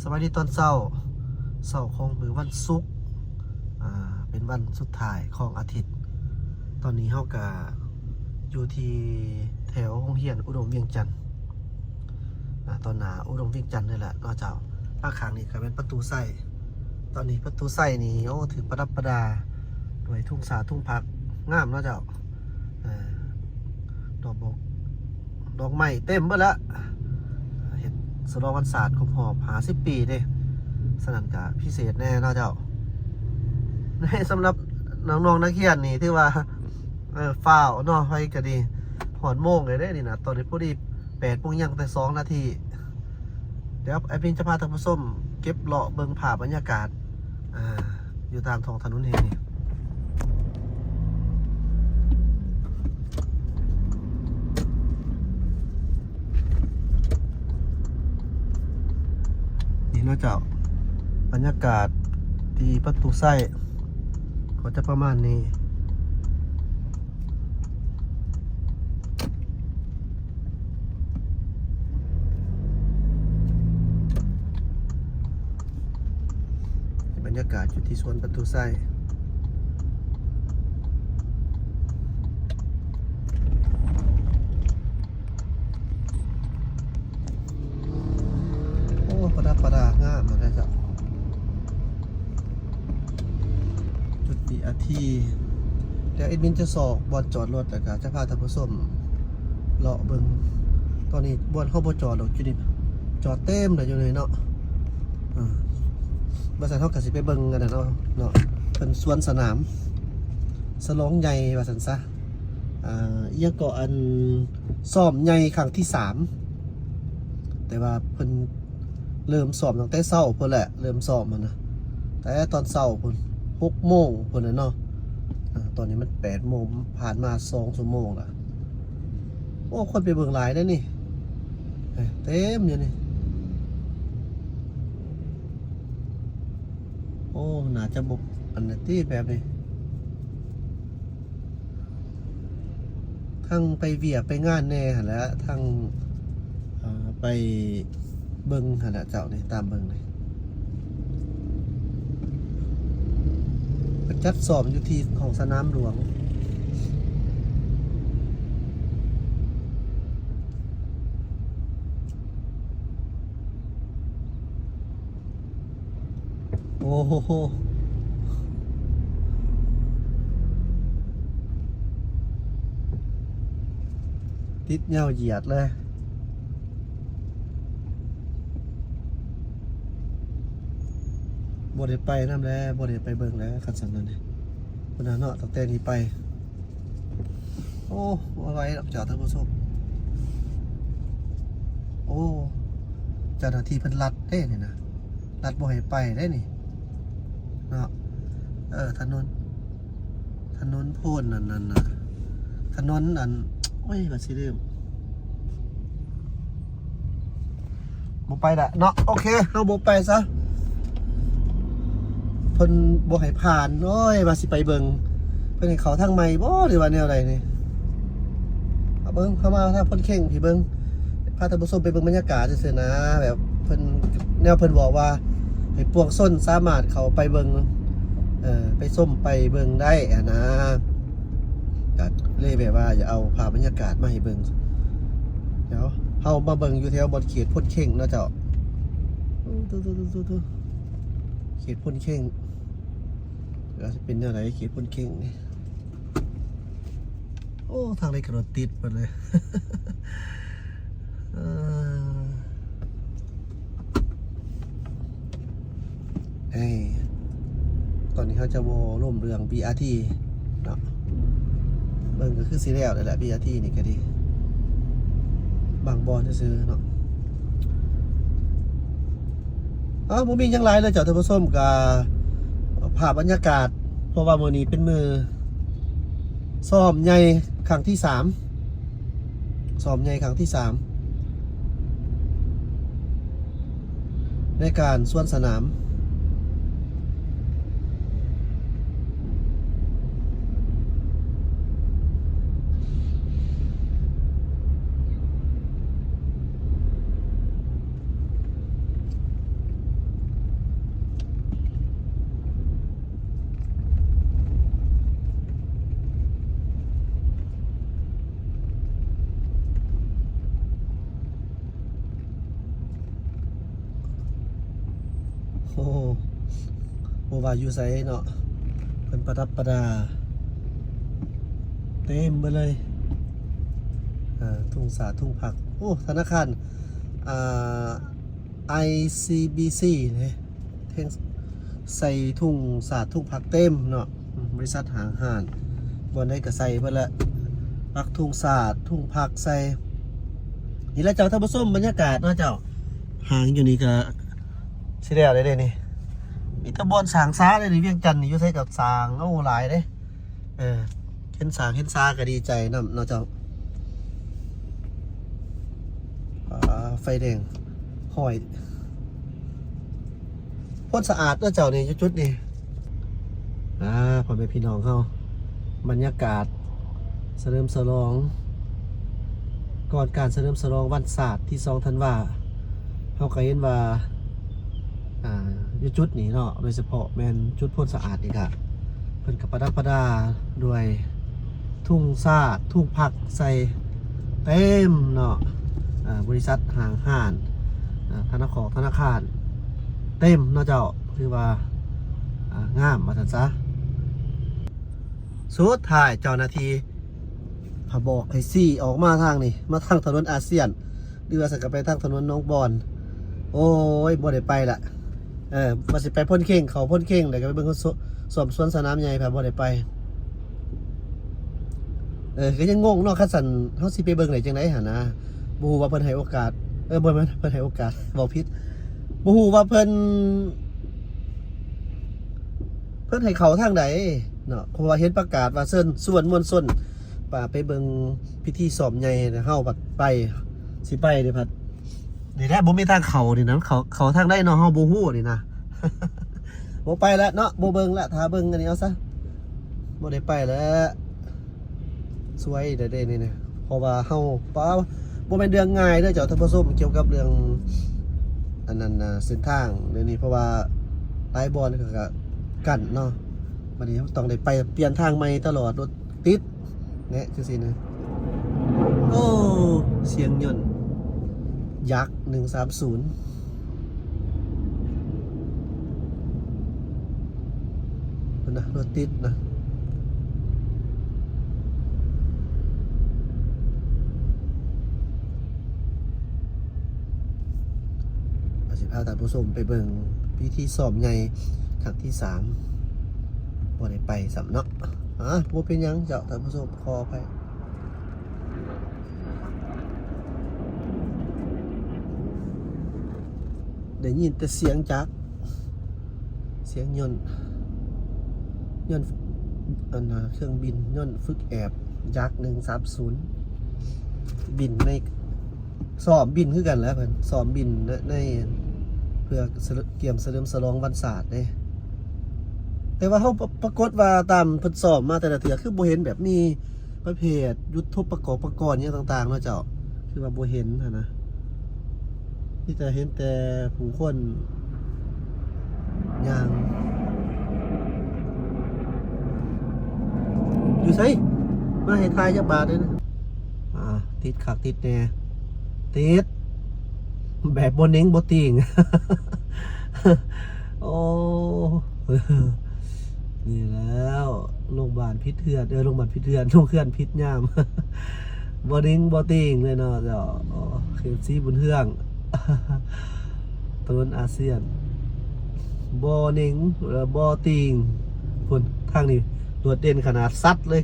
สวัสดีตอนเช้าของมือวันศุกร์เป็นวันสุดท้ายของอาทิตย์ตอนนี้เฮาก็อยู่ที่แถวโรงเรียนอุดมเวียงจันทน์ตอนหน้าอุดมเวียงจันทน์นี่แหละนอกจากภาคข้างนี้ก็เป็นประตูไส้ตอนนี้ประตูไส้นี่โอ้ถือประดับประดาด้วยทุ่งสาทุ่งพักงามเนาะเจ้าดอกไม้เต็มหมดแล้วเห็นสลองวันศาสตร์ครบรอบ50 ปีเด้สนั่นกะพิเศษแน่เนาะเจ้าในสำหรับน้องๆนักเรียนนี่ที่ว่าฟ้าวเนาะไปก็ดีหอนโมงเลยได้นี่นะตอนนี้พอดี8 โมงยังแต่2 นาทีเดี๋ยวไอ้พินจะพาท่านผู้ชมเก็บเลาะเบิ่งภาพบรรยากาศอยู่ตามท้องถนนแห่งนี้นี่เนาะเจ้าบรรยากาศที่ประตูไส้ก็จะประมาณนี้บรรยากาศอยู่ที่สวนประตูไส้โอ้ประดับประดางามเหมือนกันจ้ะจุดดีอาทีเดี๋ยวเอ็ดมินจะสอบบอลจอดรถแต่ก็จะพาท่านผู้ชมเลาะเบิ่งตอนนี้บอลเข้าบอจอดหรอกจุดนี้จอดเต็มเลยอยู่เลยเนาะบริษัทเขากสิไปเบิ่งกันนะเนาะเป็นสวนสนามสลองใหญ่ว่าสันซะยังเกาะอันซ้อมใหญ่ครั้งที่3แต่ว่าเพิ่นเริ่มซ้อมตั้งแต่เช้าเพิ่นแหละเริ่มซ้อมมันนะแต่ตอนเช้าเพิ่น6 โมงเพิ่นน่ะเนาะตอนนี้มัน8 โมงผ่านมา2 ชั่วโมงละโอ้คนไปเบิ่งหลายแล้วนี่เต็มอยู่นี่โอ้น่าจะบุกอันนี้ที่แบบนี้ทั้งไปเวียไปงานแน่หั่นแหล้วทั้งไปเบิ่งหั่นน่ะเจ้านี่ตามเบิ่งนี่จัดสอบอยู่ที่ของสนามหลวงโอ้โหติดเหย้าเหยียดเลยบ่ได้ไปนำแล้วบ่ได้ไปเบิ่งแล้วคันซั่นนั่นนี่เพิ่นเนาะตั้งแต่นี้ไปโอ้บ่ไหวดอกจ้าท่านผู้ชมโอ้เจ้าหน้าที่เพิ่นลัดเด้นี่นะลัดบ่ให้ไปได้นี่เนาะถนนโพนนั่นน่ะถนนอันโอ้ยว่าสิลืมบ่ไปละเนาะโอเคเฮาบ่ไปซะเพิ่นบ่ให้ผ่านโอ้ยว่าสิไปเบิ่งเพิ่นให้เขาทางใหม่บ่หรือว่าแนวใดนี่เอาเบิ่งเข้ามาทางเพิ่นเข่งพี่เบิ่งพาท่านผู้ชมไปเบิ่งบรรยากาศซื่อๆนะแบบเพิ่นแนวเพิ่นบอกว่าให้พวกส้นสามารถเข้าไปเบิ่งไปส้มไปเบิ่งได้นะก็เลยแบบว่าอย่าเอาภาพบรรยากาศมาให้เบิ่งเดี๋ยวเฮามาเบิ่งอยู่แถวบ่อนเขตพนเข่งเนาะเจ้าเขตพนเข่งก็จะเป็นแนวไหนเขตพนเข่งนี่โอ้ทางนี้กระโดดติดไปเลยตอนนี้เขาจะโวร่วมเรื่อง BRT เนาะเบิ่งก็คือซีเรียลเลยแหละ BRT นี่ก็ดีบางบอนจะซื้อเนาะผมมียังไรเลยเจ้าท่านผู้ชมกับภาพบรรยากาศเพราะว่ามื้อนี้เป็นมือซ้อมใหญ่ครั้งที่3ซ้อมใหญ่ครั้งที่3ในการสวนสนาม อ้โหว่าอยู่ไสเนาะเป็นประดับประดาเต็มไปเลยทุ่งสาทุ่งผักโอ้ธนาคารอ่า ICBC เนี่ยเท่งใส่ทุ่งสาทุ่งผักเต็มเนาะบริษัทหางห่านบนได้ก็ใส่เพื่อละปักทุ่งสาทุ่งผักใส่นี่แล้วเจ้าท่านผู้ชมบรรยากาศเนาะเจ้าหางอยู่นี่ก็สิแล้วได้นี่มีตะบอนสางซ้าเลยนี่เวียงจันทน์นี่อยู่ใส่กับสางโอ้หลายเด้เห็นสางเห็นซ้าก็ดีใจนำเนาะเจ้าไฟแดงห้อยพ่นสะอาดเนาะเจ้านี่จุดนี่พ่อแม่พี่น้องเขาบรรยากาศเฉลิมฉลองก่อนการเฉลิมฉลองวันศาสตร์ที่2 ธันวาเขาก็เห็นว่าอยู่จุดนี้เนาะโดยเฉพาะแมนจุดพ่นสะอาดนี่ค่ะเพิ่นกับประดับประดาด้วยทุ่งซาดทุ่งผักใส่เต็มเนาะบริษัทหางห่านธนาคารเต็มเนาะเจ้าคือว่างามมาสันซะสุดท้ายเจ้าหน้าที่พาบอกให้ซี่ออกมาทางนี่มาทางถนนอาเซียนหรือว่าสักไปทางถนนน้องบอนโอ้ยบ่ได้ไปละมาสิไปพ่นเข่งเขาพ่นเข่งแต่ก็ไปเบิ่งเขาสวมสวนสนามใหญ่พาบ่ได้ไปก็ยังงงเนาะคัดสันเฮาสิไปเบิ่งไหนจังได๋หั่นนะบ่ฮู้ว่าเพิ่นให้โอกาสบ่แม่นเพิ่นให้โอกาสเว้าผิดบ่ฮู้ว่าเพิ่นให้เขาทางใดเนาะเพราะว่าเห็นประกาศว่าเชิญส่วนมวลชนป่าไปเบิ่งพิธีสอบใหญ่เฮาบัดไปสิไปเด้พัดนี่แหละบ่มีทางเขานี่นะเขาทางใดเนาะเฮาบ่ฮู้นี่นะ บ่ไปแล้วเนาะบ่เบิ่งละถ้าเบิ่งอันนี้เอาซะบ่ได้ไปแล้วสวยเด้นี่นะเพราะว่าเฮาบ่แม่นเรื่องง่ายเด้อเจ้าท่านผู้ชมเกี่ยวกับเรื่องอันนั้นเส้นทางเดี๋ยวนี้เพราะว่าหลายบ่อนก็กั้นเนาะบัดนี้ต้องได้ไปเปลี่ยนทางใหม่ตลอดรถติดเนี่ยจังซี่นะโอ้เสียงยนต์ยักษ์130นะรถติดนะพาท่านผู้ชมไปเบิ่งพิธีสอบใหญ่ครั้งที่3บ่ได้ไปสำเนาะบ่เป็นหยังเจ้าท่านผู้ชมขอไปได้ยินแต่เสียงจักรเสียงยนต์เครื่องบินยนต์ฝึกแอบยักษ์130บินในซ้อมบินคือกันแล้วเพิ่นซ้อมบินในเพื่อเกี่ยมเฉลิมฉลองวันศาสตร์เด้แต่ว่าเขาปรากฏว่าตามเพิ่นซ้อมมาแต่ละเทื่อคือบ่เห็นแบบมีประเภทยุทโธปกรณ์อย่างต่างๆเนาะเจ้าคือว่าบ่เห็นนะที่จะเห็นแต่ผู้คนอย่างอยู่ไสมาให้ทายจักบาทเลยนะติดคักติดแน่ติดแบบบนเน้งบติง โอ้นี่แล้วโรงพยาบาลพิษเถื่อนโรงพยาบาลพิษเถื่อนโรงเคลื่อนพิษยามบนเน้งบติงเลยเนาะเจ้าเข็มซีบุญเฮืองถนนอาเซียนบอเน้งบอติงคนทางนี้โดดเด่นขนาดซัดเลย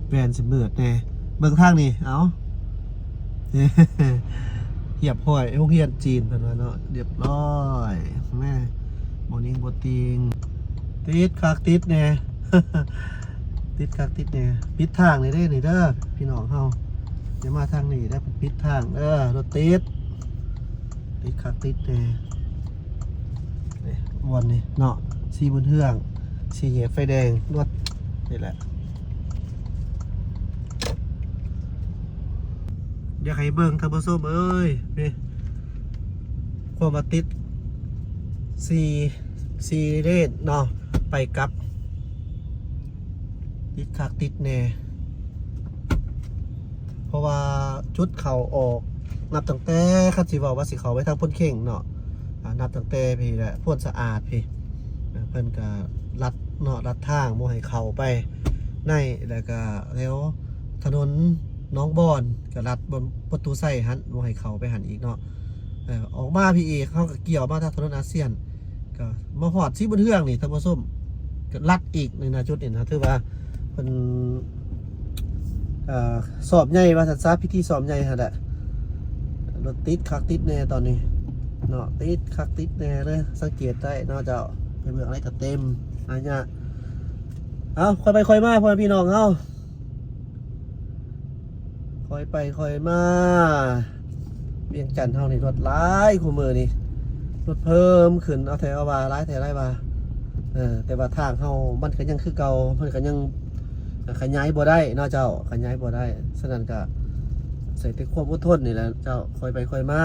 แบนสิเบิดแน่เบิ่งทางนี่เอาเหียบห้อยโรงเรียนจีนเพิ่นว่าเนาะเรียบร้อยแม่บ่นิ่งบ่ติงติดคักติดแน่ ติดคักติดแน่ปิดทางนี่เด้นี่เด้อพี่น้องเฮาอย่ามาทางนี้ได้ปิดทางรถติดคักติดแน่นี่วันนี้เนาะสีบนเฮืองสีแยกไฟแดงรถนี่แหละอยากให้เบิ่งท่านผู้ชมเอ้ยนี่ความว่าติด4เลนเนาะไปกลับติดคักติดแน่เพราะว่าจุดเขาออกนับตั้งแต่คันสิว่าสิเขาไว้ทางพ้นเข่งเนาะ นับตั้งแต่พี่แหละพ่นสะอาดพี่เพิ่นก็ลัดเนาะลัดทางบ่ให้เข้าไปในแล้วก็แล้วถนนน้องบอนก็ลัดบนประตูไส้หันบ่ให้เข้าไปหันอีกเนาะออกมาพี่อีกเขาก็เกี่ยวมาทางถนนอาเซียนก็มาหอดซีบนเทืองนี่ท่านผู้ชมก็ลัดอีกในนาจุดนี่นะถือว่าเป็นสอบใหญ่ว่าสัตว์ซาพิธีสอบใหญ่ฮะแหละรถติดคักติดแน่ตอนนี้เนาะติดคักติดแน่เลยสังเกตได้เนาะเจ้าไปเมืองอะไรก็เต็มอะไรเงี้ยเอาค่อยไปค่อยมาพ่อพี่น้องเอาค่อยไปค่อยมาเวียงจันทน์เฮานี่รถหลายคู่มือนี่รถเพิ่มขึ้นเอาแถวว่าหลายแถวหลายว่าแต่ว่าทางเฮามันก็ยังคือเก่ามันก็ยังขยายบ่ได้เนาะเจ้าขยายบ่ได้ฉะนั้นก็ใส่แต่ความอดทนนี่แหละเจ้าค่อยไปค่อยมา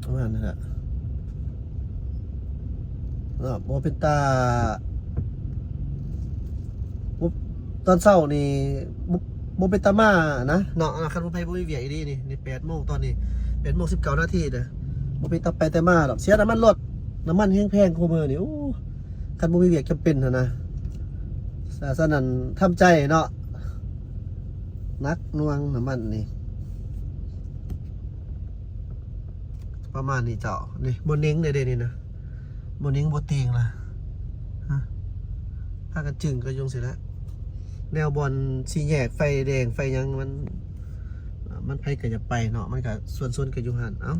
ประมาณนั้นแหละบ่เป็นตาตอนเช้านี่บ่เป็นตามานะเนาะคันบ่ไปบ่มีเวียกอีดีนี่8 โมงตอนนี้8 โมง 19 นาทีเด้อบ่เป็นตาไปแต่มาดอกเสียน้ำมันรถน้ำมันแพงๆคู่มื้อนี่โอ้คันบ่มีเวียกจำเป็นนะฉะนั้นทำใจเนาะนักน่วงน้ำมันนี่ประมาณนี้เจ้านี่บนเน้งเด้นี่นะบนเน้งบนเตียงล่ะฮะถ้ากันจึงก็ยงสิแล้วแนวบอลสีแยกไฟแดงไฟยังมันไปก็จะไปเนาะมันก็ส่วนก็อยู่หันเอ้า